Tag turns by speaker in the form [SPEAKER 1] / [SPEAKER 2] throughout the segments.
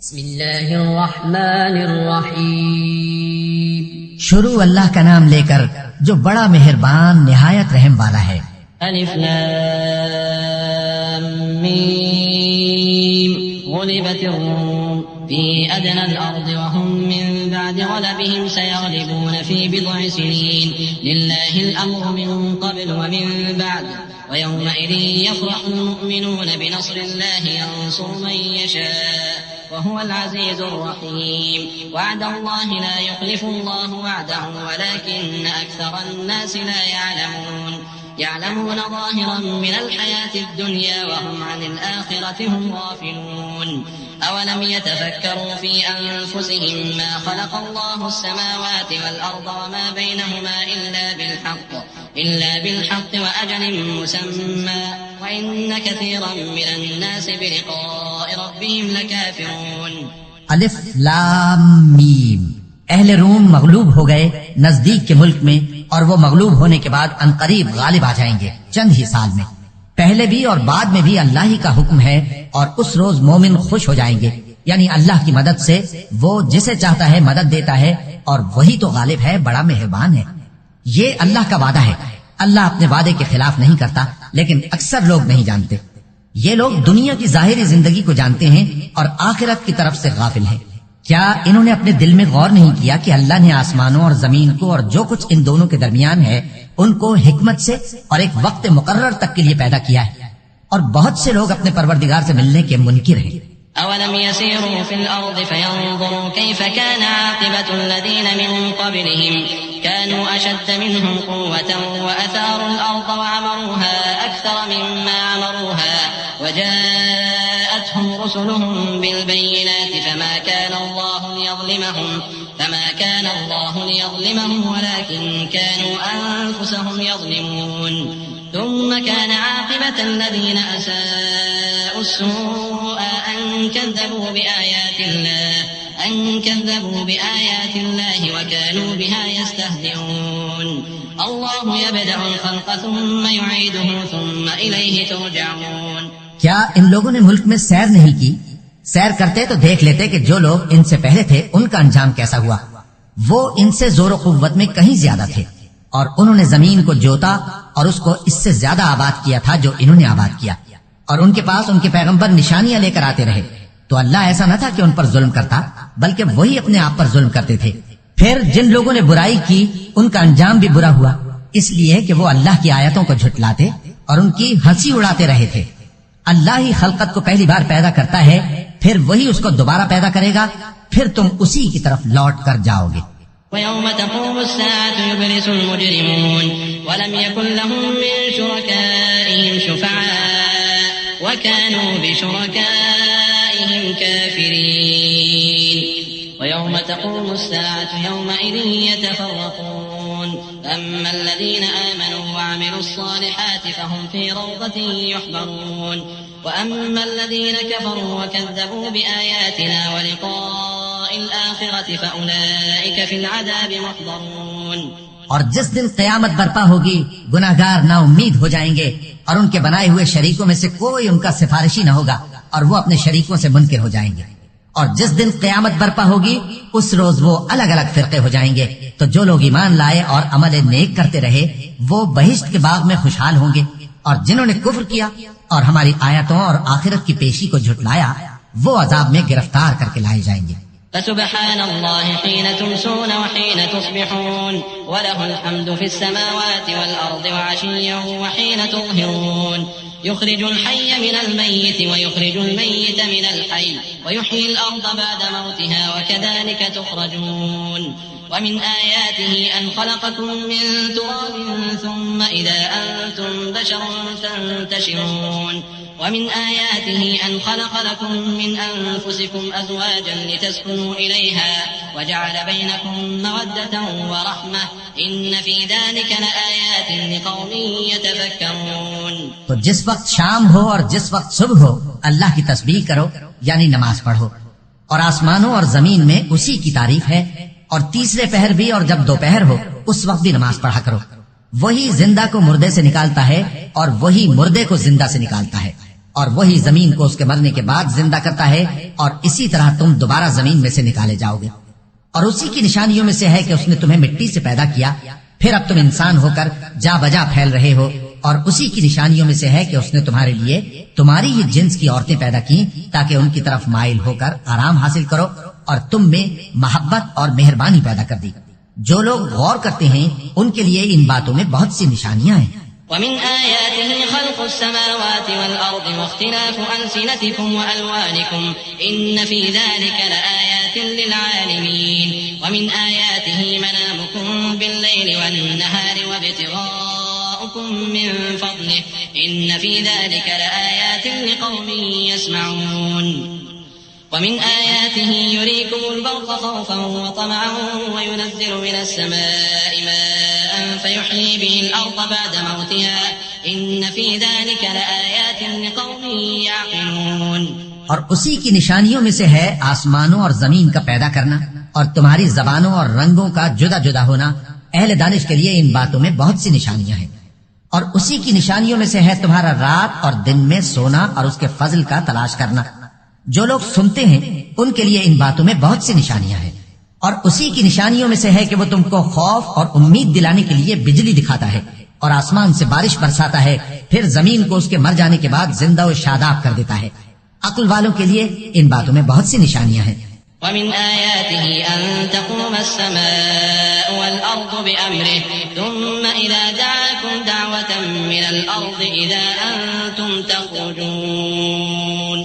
[SPEAKER 1] بسم اللہ الرحمن الرحیم.
[SPEAKER 2] شروع اللہ کا نام لے کر جو بڑا مہربان نہایت رحم والا ہے.
[SPEAKER 1] الف لام میم. غلبت الروم في أدنى الأرض وهم من بعد غلبهم سيغلبون في بضع سنين لله الأمر من قبل ومن بعد ويومئذ يفرح المؤمنون بنصر الله ينصر من يشاء وهو العزيز الرحيم. وعد الله لا يخلف الله وعده ولكن أكثر الناس لا يعلمون ظاهرا من الحياة الدنيا وهم عن الآخرة هم غافلون. أولم يتفكروا في أنفسهم ما خلق الله السماوات والأرض وما بينهما إلا بالحق وأجل مسمى وإن كثيرا من الناس بلقاء ربهم لكافرون.
[SPEAKER 2] الف لام میم. اہل روم مغلوب ہو گئے نزدیک کے ملک میں، اور وہ مغلوب ہونے کے بعد عنقریب غالب آ جائیں گے چند ہی سال میں. پہلے بھی اور بعد میں بھی اللہ ہی کا حکم ہے، اور اس روز مومن خوش ہو جائیں گے، یعنی اللہ کی مدد سے وہ جسے چاہتا ہے مدد دیتا ہے، اور وہی تو غالب ہے، بڑا مہربان ہے. یہ اللہ کا وعدہ ہے. اللہ اپنے وعدے کے خلاف نہیں کرتا، لیکن اکثر لوگ نہیں جانتے. یہ لوگ دنیا کی ظاہری زندگی کو جانتے ہیں اور آخرت کی طرف سے غافل ہیں. کیا انہوں نے اپنے دل میں غور نہیں کیا کہ اللہ نے آسمانوں اور زمین کو اور جو کچھ ان دونوں کے درمیان ہے ان کو حکمت سے اور ایک وقت مقرر تک کے لیے پیدا کیا ہے، اور بہت سے لوگ اپنے پروردگار سے ملنے کے منکر ہیں.
[SPEAKER 1] أولم يسيروا في الأرض فينظروا كيف كان عاقبة الذين من قبلهم كانوا أشد منهم قوة وأثاروا الأرض وعمروها أكثر مما عمروها وجاءتهم رسلهم بالبينات فما كان الله ليظلمهم ولكن كانوا أنفسهم يظلمون. ثم كان عاقبة الذين أساءوا السوء أن كذبوا بآيات الله وكانوا بها يستهزئون. الله يبدأ الخلق ثم يعيده ثم إليه ترجعون.
[SPEAKER 2] کیا ان لوگوں نے ملک میں سیر نہیں کی؟ سیر کرتے تو دیکھ لیتے کہ جو لوگ ان سے پہلے تھے ان کا انجام کیسا ہوا. وہ ان سے زور و قوت میں کہیں زیادہ تھے، اور انہوں نے زمین کو جوتا اور اس کو اس سے زیادہ آباد کیا تھا جو انہوں نے آباد کیا، اور ان کے پاس ان کے پیغمبر نشانیاں لے کر آتے رہے. تو اللہ ایسا نہ تھا کہ ان پر ظلم کرتا، بلکہ وہی اپنے آپ پر ظلم کرتے تھے. پھر جن لوگوں نے برائی کی ان کا انجام بھی برا ہوا، اس لیے کہ وہ اللہ کی آیتوں کو جھٹلاتے اور ان کی ہنسی اڑاتے رہے تھے. اللہ ہی خلقت کو پہلی بار پیدا کرتا ہے، پھر وہی اس کو دوبارہ پیدا کرے گا، پھر تم اسی کی طرف لوٹ کر جاؤ گے.
[SPEAKER 1] ويوم تقوم الساعة يبلس المجرمون ولم يكن لهم من شركائهم شفعاء وكانوا بشركائهم كافرين. ويوم تقوم الساعة يومئذ يتفرقون. أما الذين آمنوا وعملوا الصالحات فهم في روضة يحبرون وأما الذين كفروا وكذبوا بآياتنا ولقاء الآخرة فأولئك في العذاب محضرون.
[SPEAKER 2] اور جس دن قیامت برپا ہوگی گناہگار نا امید ہو جائیں گے، اور ان کے بنائے ہوئے شریکوں میں سے کوئی ان کا سفارشی نہ ہوگا، اور وہ اپنے شریکوں سے منکر ہو جائیں گے. اور جس دن قیامت برپا ہوگی اس روز وہ الگ الگ فرقے ہو جائیں گے. تو جو لوگ ایمان لائے اور عمل نیک کرتے رہے وہ بہشت کے باغ میں خوشحال ہوں گے، اور جنہوں نے کفر کیا اور ہماری آیتوں اور آخرت کی پیشی کو جھٹلایا وہ عذاب میں گرفتار کر کے لائے جائیں گے.
[SPEAKER 1] فسبحان الله حين تمسون وحين تصبحون وله الحمد في السماوات والأرض وعشيا وحين تظهرون. يخرج الحي من الميت ويخرج الميت من الحي ويحيي الأرض بعد موتها وكذلك تخرجون. ومن آياته أن خلقكم من تراب ثم إذا أنتم بشر تنتشرون. ومن آياته أن خلق لكم من أنفسكم أزواجا لتسكنوا إليها وجعل بينكم مودة ورحمة إن في ذلك لآيات لقوم يتفكرون.
[SPEAKER 2] تو جس وقت شام ہو اور جس وقت صبح ہو اللہ کی تسبیح کرو، یعنی نماز پڑھو، اور آسمانوں اور زمین میں اسی کی تعریف ہے. اور تیسرے پہر بھی اور جب دوپہر ہو اس وقت بھی نماز پڑھا کرو. وہی زندہ کو مردے سے نکالتا ہے اور وہی مردے کو زندہ سے نکالتا ہے. اور وہی زمین کو اس کے مرنے کے بعد زندہ کرتا ہے، اور اسی طرح تم دوبارہ زمین میں سے نکالے جاؤ گے۔ اور اسی کی نشانیوں میں سے ہے کہ اس نے تمہیں مٹی سے پیدا کیا، پھر اب تم انسان ہو کر جا بجا پھیل رہے ہو۔ اور اسی کی نشانیوں میں سے ہے کہ اس نے تمہارے لیے تمہاری ہی جنس کی عورتیں پیدا کی تاکہ ان کی طرف مائل ہو کر آرام حاصل کرو، اور تم میں محبت اور مہربانی پیدا کر دی۔ جو لوگ غور کرتے ہیں ان کے لیے ان باتوں میں بہت سی نشانیاں ہیں۔
[SPEAKER 1] ومن آياته خلق السماوات والأرض واختلاف ألسنتكم وألوانكم إن في ذلك لآيات للعالمين ومن آياته منامكم بالليل والنهار وابتغاؤكم من فضله إن في ذلك لآيات لقوم يسمعون ومن آياته يريكم البرق خوفا وطمعا وينزل من السماء ماء فيحيي به الأرض بعد موتها إن في ذلك لآيات لقوم يعقلون۔
[SPEAKER 2] اور اسی کی نشانیوں میں سے ہے آسمانوں اور زمین کا پیدا کرنا اور تمہاری زبانوں اور رنگوں کا جدا جدا ہونا۔ اہل دانش کے لیے ان باتوں میں بہت سی نشانیاں ہیں۔ اور اسی کی نشانیوں میں سے ہے تمہارا رات اور دن میں سونا اور اس کے فضل کا تلاش کرنا۔ جو لوگ سنتے ہیں ان کے لیے ان باتوں میں بہت سی نشانیاں ہیں۔ اور اسی کی نشانیوں میں سے ہے کہ وہ تم کو خوف اور امید دلانے کے لیے بجلی دکھاتا ہے اور آسمان سے بارش برساتا ہے، پھر زمین کو اس کے مر جانے کے بعد زندہ و شاداب کر دیتا ہے۔ عقل والوں کے لیے ان باتوں میں بہت سی نشانیاں ہیں۔
[SPEAKER 1] ومن آياته أن تقوم السماء والأرض بأمره ثم إذا دعاكم دعوة من الأرض إذا أنتم تخرجون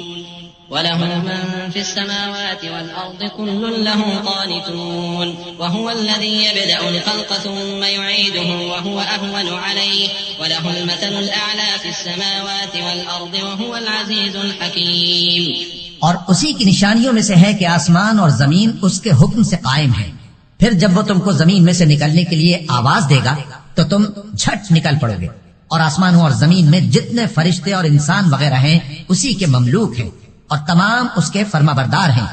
[SPEAKER 1] وله من في السماوات والأرض كل له قانتون وهو الذي يبدأ الخلق ثم يعيده وهو أهون عليه وله المثل الأعلى في السماوات والأرض وهو العزيز الحكيم۔
[SPEAKER 2] اور اسی کی نشانیوں میں سے ہے کہ آسمان اور زمین اس کے حکم سے قائم ہے، پھر جب وہ تم کو زمین میں سے نکلنے کے لیے آواز دے گا تو تم جھٹ نکل پڑو گے، اور آسمانوں اور زمین میں جتنے فرشتے اور انسان وغیرہ ہیں اسی کے مملوک ہیں اور تمام اس کے فرما بردار ہیں۔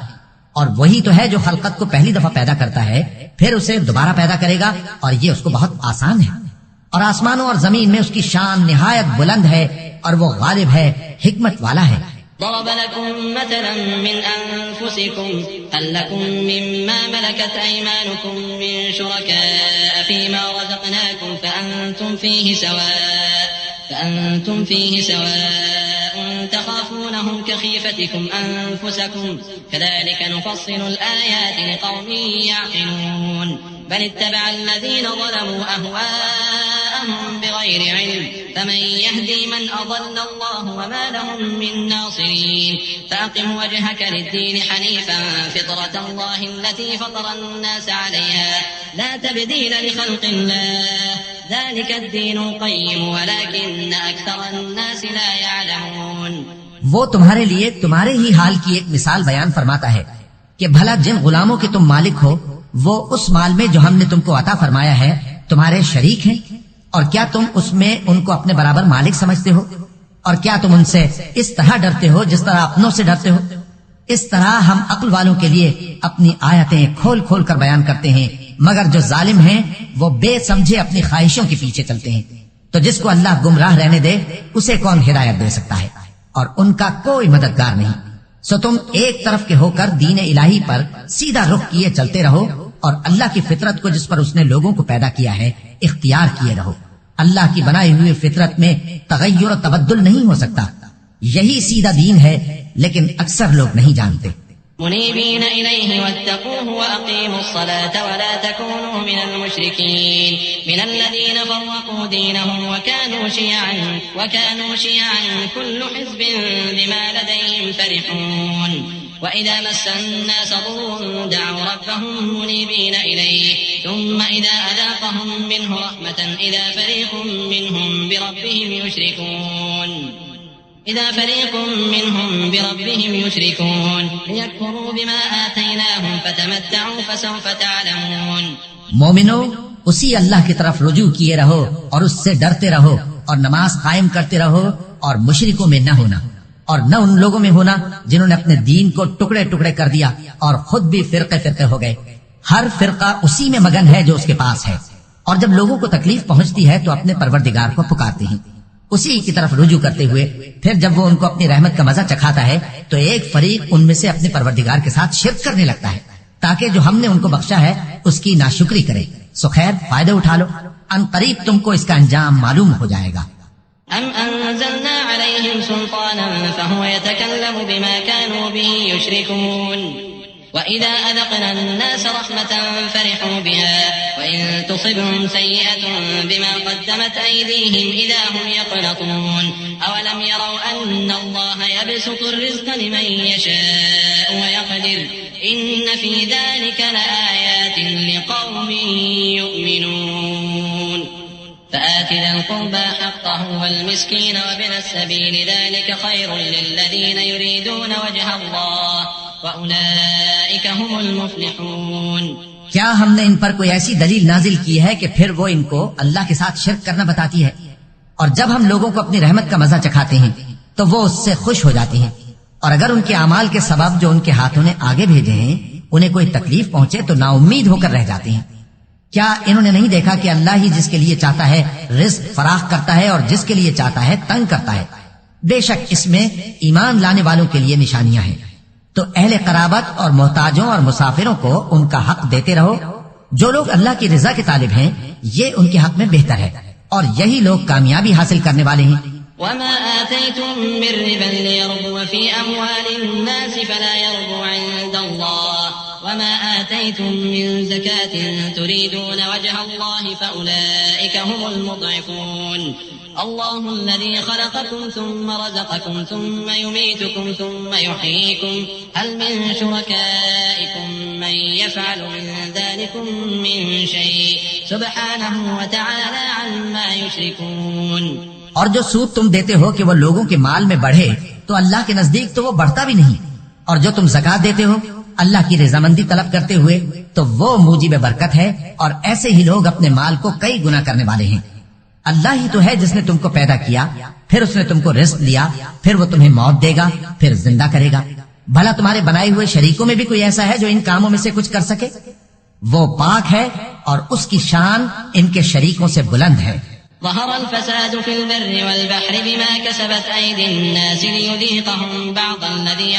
[SPEAKER 2] اور وہی تو ہے جو خلقت کو پہلی دفعہ پیدا کرتا ہے پھر اسے دوبارہ پیدا کرے گا، اور یہ اس کو بہت آسان ہے۔ اور آسمانوں اور زمین میں اس کی شان نہایت بلند ہے اور وہ غالب ہے، حکمت والا ہے۔
[SPEAKER 1] ضرب لكم مثلا من أنفسكم هل لكم مما ملكت أيمانكم من شركاء فيما رزقناكم فأنتم فيه سواء تخافونهم كخيفتكم أنفسكم كذلك نفصل الآيات لقوم يعقلون بل اتبع الذين ظلموا أهواءهم بغير علم فمن يهدي من أضل الله وما لهم من ناصرين فأقم وجهك للدين حنيفا فطرة الله التي فطر الناس عليها لا تبديل لخلق الله ذلك الدين القيم ولكن أكثر الناس لا يعلمون۔
[SPEAKER 2] وہ تمہارے لیے تمہارے ہی حال کی ایک مثال بیان فرماتا ہے کہ بھلا جن غلاموں کے تم مالک ہو وہ اس مال میں جو ہم نے تم کو عطا فرمایا ہے تمہارے شریک ہیں، اور کیا تم اس میں ان کو اپنے برابر مالک سمجھتے ہو؟ اور کیا تم ان سے اس طرح ڈرتے ہو جس طرح اپنوں سے ڈرتے ہو؟ اس طرح ہم عقل والوں کے لیے اپنی آیتیں کھول کھول کر بیان کرتے ہیں، مگر جو ظالم ہیں وہ بے سمجھے اپنی خواہشوں کے پیچھے چلتے ہیں۔ تو جس کو اللہ گمراہ رہنے دے اسے کون ہدایت دے سکتا ہے، اور ان کا کوئی مددگار نہیں۔ سو تم ایک طرف کے ہو کر دین الہی پر سیدھا رخ کیے چلتے رہو، اور اللہ کی فطرت کو جس پر اس نے لوگوں کو پیدا کیا ہے اختیار کیے رہو۔ اللہ کی بنائی ہوئی فطرت میں تغیر و تبدل نہیں ہو سکتا، یہی سیدھا دین ہے، لیکن اکثر لوگ نہیں جانتے۔
[SPEAKER 1] منيبين إليه واتقوه وأقيموا الصلاة ولا تكونوا من المشركين من الذين فرقوا دينهم وكانوا شيعا كل حزب بما لديهم فرحون وإذا مس الناس ضر دعوا ربهم منيبين إليه ثم إذا أذاقهم منه رحمة إذا فريق منهم بربهم يشركون ليكفروا بما آتيناهم فتمتعوا فسوف تعلمون۔
[SPEAKER 2] مومنو، اسی اللہ کی طرف رجوع کیے رہو اور اس سے ڈرتے رہو، اور نماز قائم کرتے رہو، اور مشرکوں میں نہ ہونا، اور نہ ان لوگوں میں ہونا جنہوں نے اپنے دین کو ٹکڑے ٹکڑے کر دیا اور خود بھی فرقے فرقے ہو گئے۔ ہر فرقہ اسی میں مگن ہے جو اس کے پاس ہے، اور جب لوگوں کو تکلیف پہنچتی ہے تو اپنے پروردگار کو پکارتے ہیں، اسی کی طرف رجوع کرتے ہوئے پھر جب وہ ان کو اپنی رحمت کا مزہ چکھاتا ہے تو ایک فریق ان میں سے اپنے پروردگار کے ساتھ شرک کرنے لگتا ہے تاکہ جو ہم نے ان کو بخشا ہے اس کی ناشکری کرے. سو خیر فائدہ اٹھا لو، ان قریب تم کو اس کا انجام معلوم ہو جائے گا.
[SPEAKER 1] أم أنزلنا عليهم سلطانا فهو يتكلم بما كانوا به يشركون وإذا أذقنا الناس رحمة فرحوا بها وإن تصبهم سيئة بما قدمت أيديهم إذا هم يقنطون أولم يروا أن الله يبسط الرزق لمن يشاء ويقدر إن في ذلك لآيات لقوم يؤمنون فآت ذا القربى حقه والمسكين وابن السبيل ذلك خير للذين يريدون وجه الله وأولئك هم المفلحون.
[SPEAKER 2] کیا ہم نے ان پر کوئی ایسی دلیل نازل کی ہے کہ پھر وہ ان کو اللہ کے ساتھ شرک کرنا بتاتی ہے؟ اور جب ہم لوگوں کو اپنی رحمت کا مزہ چکھاتے ہیں تو وہ اس سے خوش ہو جاتے ہیں، اور اگر ان کے اعمال کے سبب جو ان کے ہاتھوں نے آگے بھیجے ہیں انہیں کوئی تکلیف پہنچے تو نا امید ہو کر رہ جاتے ہیں. کیا انہوں نے نہیں دیکھا کہ اللہ ہی جس کے لیے چاہتا ہے رزق فراخ کرتا ہے اور جس کے لیے چاہتا ہے تنگ کرتا ہے؟ بے شک اس میں ایمان لانے والوں کے لیے نشانیاں ہیں. تو اہل قرابت اور محتاجوں اور مسافروں کو ان کا حق دیتے رہو. جو لوگ اللہ کی رضا کے طالب ہیں یہ ان کے حق میں بہتر ہے، اور یہی لوگ کامیابی حاصل کرنے والے ہیں.
[SPEAKER 1] وما آتيتم من ربا ليربو في أموال الناس فلا يربو عند الله وما آتيتم من زكاة تريدون وجه الله فأولئك هم المضعفون. الله الذي خلقكم ثم رزقكم ثم يميتكم ثم يحييكم هل من شركائكم من يفعل من ذلكم من شيء سبحانه وتعالى عما يشركون.
[SPEAKER 2] اور جو سود تم دیتے ہو کہ وہ لوگوں کے مال میں بڑھے تو اللہ کے نزدیک تو وہ بڑھتا بھی نہیں، اور جو تم زکات دیتے ہو اللہ کی رضامندی طلب کرتے ہوئے تو وہ موجب برکت ہے، اور ایسے ہی لوگ اپنے مال کو کئی گنا کرنے والے ہیں. اللہ ہی تو ہے جس نے تم کو پیدا کیا، پھر اس نے تم کو رزق دیا، پھر وہ تمہیں موت دے گا، پھر زندہ کرے گا. بھلا تمہارے بنائے ہوئے شریکوں میں بھی کوئی ایسا ہے جو ان کاموں میں سے کچھ کر سکے؟ وہ پاک ہے اور اس کی شان ان کے شریکوں سے بلند ہے.
[SPEAKER 1] ظهر الفساد في البر والبحر بما كسبت أيدي الناس ليذيقهم بعض الذي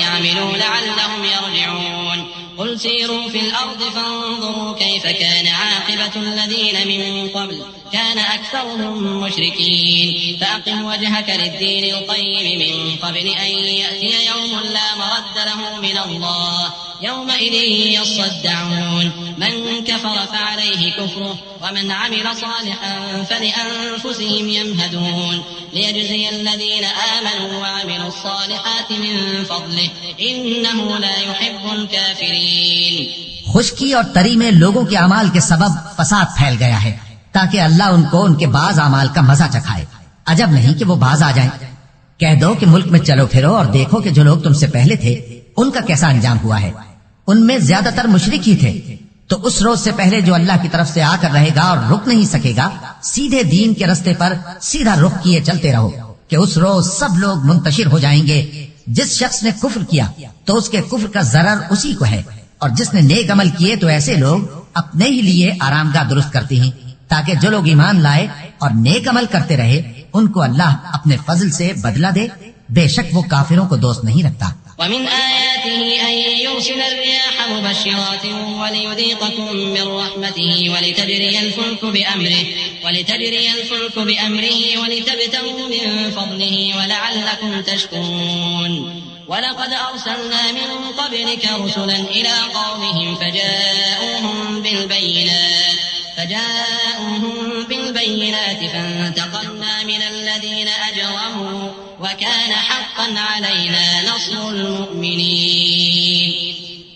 [SPEAKER 1] عملوا لعلهم يرجعون. قل سيروا في الأرض فانظروا كيف كان عاقبة الذين من قبل كان أكثرهم مشركين فأقم وجهك للدين القيم من قبل أن يأتي يوم لا مرد له من الله يومئذ يصدعون. من كفر فعليه كفره ومن عمل صالحا فلأنفسهم يمهدون ليجزي الذين آمنوا وعملوا الصالحات من فضله إنه لا يحب الكافرين.
[SPEAKER 2] خشکی اور تری میں لوگوں کے اعمال کے سبب فساد پھیل گیا ہے تاکہ اللہ ان کو ان کے بعض اعمال کا مزہ چکھائے. عجب نہیں کہ وہ باز آ جائیں. کہہ دو کہ ملک میں چلو پھرو اور دیکھو کہ جو لوگ تم سے پہلے تھے ان کا کیسا انجام ہوا ہے. ان میں زیادہ تر مشرک ہی تھے. تو اس روز سے پہلے جو اللہ کی طرف سے آ کر رہے گا اور رک نہیں سکے گا، سیدھے دین کے رستے پر سیدھا رخ کیے چلتے رہو کہ اس روز سب لوگ منتشر ہو جائیں گے. جس شخص نے کفر کیا تو اس کے کفر کا ضرر اسی کو ہے، اور جس نے نیک عمل کیے تو ایسے لوگ اپنے ہی لیے آرامگاہ درست کرتے ہیں تاکہ جو لوگ ایمان لائے اور نیک عمل کرتے رہے ان کو اللہ اپنے فضل سے بدلہ دے. بے شک وہ کافروں کو دوست نہیں رکھتا.
[SPEAKER 1] ومن آياته أن يرسل الرياح مبشرات وليذيقكم من رحمته ولتجري الفلك بأمره ولتبتغوا من فضله ولعلكم تشكرون. ولقد أرسلنا من قبلك رسلا إلى قومهم فجاءوهم بالبينات فانتقمنا من الذين أجرموا وكان حقا علينا نصر المؤمنين.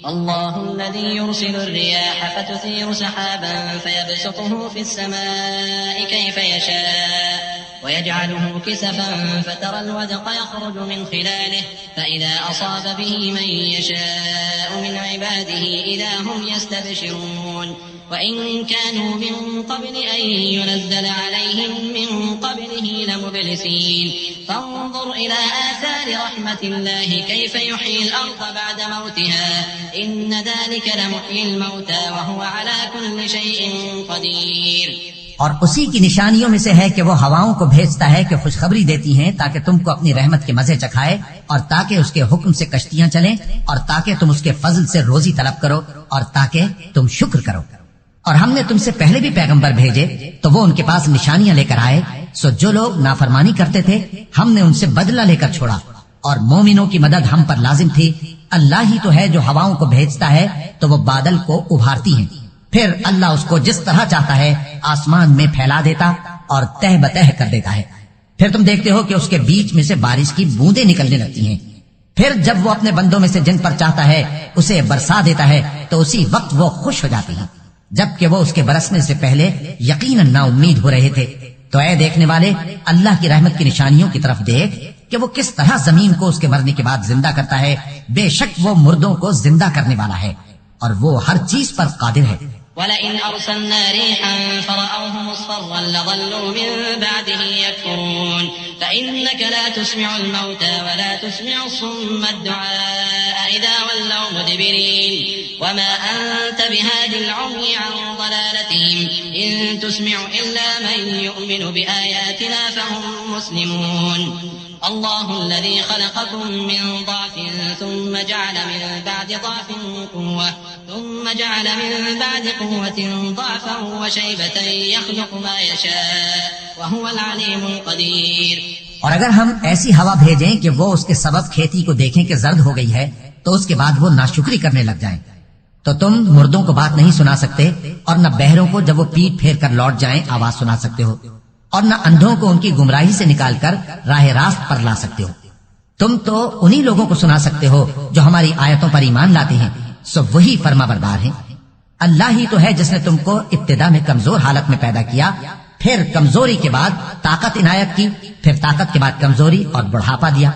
[SPEAKER 1] الله الذي يرسل الرياح فتثير سحابا فيبسطه في السماء كيف يشاء ويجعله كسفا فترى الودق يخرج من خلاله فإذا أصاب به من يشاء من عباده إذا هم يستبشرون. وإن كانوا من قبل أن ينزل عليهم من قبله لمبلسين. فانظر إلى آثار رحمة الله كيف يحيي الأرض بعد موتها إن ذلك لمحيي الموتى وهو على كل شيء قدير.
[SPEAKER 2] اور اسی کی نشانیوں میں سے ہے کہ وہ ہواؤں کو بھیجتا ہے کہ خوشخبری دیتی ہیں تاکہ تم کو اپنی رحمت کے مزے چکھائے، اور تاکہ اس کے حکم سے کشتیاں چلیں، اور تاکہ تم اس کے فضل سے روزی طلب کرو، اور تاکہ تم شکر کرو۔ اور ہم نے تم سے پہلے بھی پیغمبر بھیجے تو وہ ان کے پاس نشانیاں لے کر آئے، سو جو لوگ نافرمانی کرتے تھے ہم نے ان سے بدلہ لے کر چھوڑا، اور مومنوں کی مدد ہم پر لازم تھی۔ اللہ ہی تو ہے جو ہواؤں کو بھیجتا ہے تو وہ بادل کو ابھارتی ہیں، پھر اللہ اس کو جس طرح چاہتا ہے آسمان میں پھیلا دیتا اور تہ بتہ کر دیتا ہے، پھر تم دیکھتے ہو کہ اس کے بیچ میں سے بارش کی بوندیں نکلنے لگتی ہیں، پھر جب وہ اپنے بندوں میں سے جن پر چاہتا ہے اسے برسا دیتا ہے تو اسی وقت وہ خوش ہو جاتی ہیں، جبکہ وہ اس کے برسنے سے پہلے یقیناً نا امید ہو رہے تھے۔ تو اے دیکھنے والے، اللہ کی رحمت کی نشانیوں کی طرف دیکھ کہ وہ کس طرح زمین کو اس کے مرنے کے بعد زندہ کرتا ہے، بے شک وہ مردوں کو زندہ کرنے والا ہے اور وہ ہر چیز پر قادر ہے۔
[SPEAKER 1] وَلَئِنْ أَرْسَلْنَا رِيحًا فَرَأَوْهُ مُصْفَرًّا لَظَلُّوا مِن بَعْدِهِ يَكْفُرُونَ فَإِنَّكَ لَا تُسْمِعُ الْمَوْتَى وَلَا تُسْمِعُ الصُّمَّ الدُّعَاءَ إِذَا وَلَّوْا مُدْبِرِينَ وَمَا أَنْتَ بِهَادِ الْعُمْيِ عَنْ ضَلَالَتِهِمْ إِن تُسْمِعُ إِلَّا مَن يُؤْمِنُ بِآيَاتِنَا فَهُمْ مُسْلِمُونَ الله الذي خلقكم من ضعف ثم جعل من بعد ضعف قوة ثم جعل من بعد قوة ضعفا وشيبة يخلق ما يشاء وهو العليم القدير۔
[SPEAKER 2] اور اگر ہم ایسی ہوا بھیجیں کہ وہ اس کے سبب کھیتی کو دیکھیں کہ زرد ہو گئی ہے تو اس کے بعد وہ ناشکری کرنے لگ جائیں، تو تم مردوں کو بات نہیں سنا سکتے، اور نہ بہروں کو جب وہ پیٹ پھیر کر لوٹ جائیں آواز سنا سکتے ہو، اور نہ اندھوں کو ان کی گمراہی سے نکال کر راہ راست پر لا سکتے ہو۔ تم تو انہی لوگوں کو سنا سکتے ہو جو ہماری آیتوں پر ایمان لاتے ہیں، سو وہی فرما بردار ہیں۔ اللہ ہی تو ہے جس نے تم کو ابتدا میں کمزور حالت میں پیدا کیا، پھر کمزوری کے بعد طاقت عنایت کی، پھر طاقت کے بعد کمزوری اور بڑھاپا دیا۔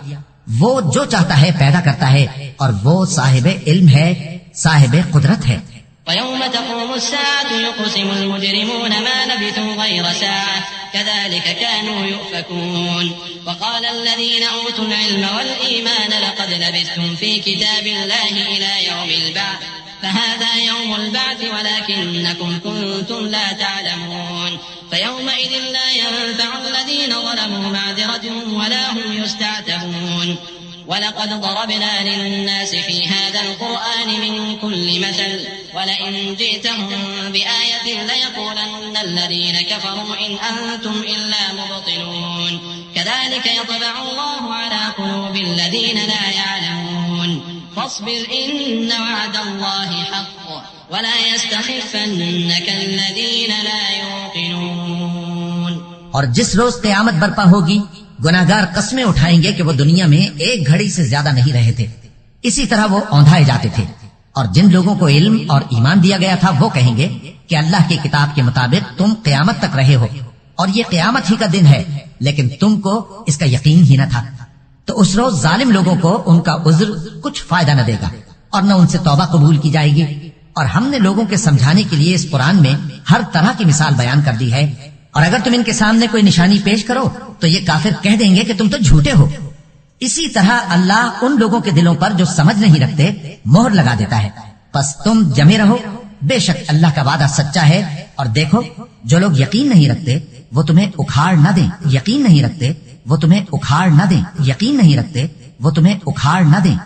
[SPEAKER 2] وہ جو چاہتا ہے پیدا کرتا ہے، اور وہ صاحب علم ہے، صاحب قدرت ہے۔
[SPEAKER 1] وَيَوْمَ تَقُومُ السَّاعَةُ يُقْسِمُ الْمُجْرِمُونَ مَا لَبِثُوا غَيْرَ سَاعَةٍ كَذَلِكَ كَانُوا يُؤْفَكُونَ وَقَالَ الَّذِينَ أُوتُوا الْعِلْمَ وَالْإِيمَانَ لَقَدْ لَبِثْتُمْ فِي كِتَابِ اللَّهِ إِلَى يَوْمِ الْبَعْثِ فَهَذَا يَوْمُ الْبَعْثِ وَلَكِنَّكُمْ كُنتُمْ لَا تَعْلَمُونَ فَيَوْمَئِذٍ لَا يَنفَعُ الَّذِينَ ظَلَمُوا مَعْذِرَتُهُمْ وَلَا هُمْ يُسْتَعْتَبُونَ وَلَقَدْ ضَرَبْنَا لِلنَّاسِ فِي هَذَا الْقُرْآنِ مِنْ كُلِّ مَثَلٍ وَلَئِنْ جِئْتَهُمْ بِآيَةٍ لَيَقُولَنَّ الَّذِينَ كَفَرُوا إِنْ أَنْتُمْ إِلَّا مُبْطِلُونَ كَذَلِكَ يَطْبَعُ اللَّهُ عَلَى قُلُوبِ الَّذِينَ لَا يَعْلَمُونَ فَاصْبِرْ إِنَّ وَعْدَ اللَّهِ حَقٌّ وَلَا يَسْتَخِفَّنَّكَ الَّذِينَ لَا يُوقِنُونَ۔
[SPEAKER 2] اور جس روز قیامت برپا ہوگی گناہگار قسمیں اٹھائیں گے کہ وہ دنیا میں ایک گھڑی سے زیادہ نہیں رہے تھے، اسی طرح وہ اوندھائے جاتے تھے، اور جن لوگوں کو علم اور ایمان دیا گیا تھا وہ کہیں گے کہ اللہ کی کتاب کے مطابق تم قیامت تک رہے ہو، اور یہ قیامت ہی کا دن ہے، لیکن تم کو اس کا یقین ہی نہ تھا۔ تو اس روز ظالم لوگوں کو ان کا عذر کچھ فائدہ نہ دے گا، اور نہ ان سے توبہ قبول کی جائے گی۔ اور ہم نے لوگوں کے سمجھانے کے لیے اس قرآن میں ہر طرح کی مثال بیان کر دی ہے، اور اگر تم ان کے سامنے کوئی نشانی پیش کرو تو یہ کافر کہہ دیں گے کہ تم تو جھوٹے ہو۔ اسی طرح اللہ ان لوگوں کے دلوں پر جو سمجھ نہیں رکھتے مہر لگا دیتا ہے۔ پس تم جمے رہو، بے شک اللہ کا وعدہ سچا ہے، اور دیکھو جو لوگ یقین نہیں رکھتے وہ تمہیں اکھاڑ نہ دیں، یقین نہیں رکھتے وہ تمہیں اکھاڑ نہ دیں، یقین نہیں رکھتے وہ تمہیں اکھاڑ نہ دیں۔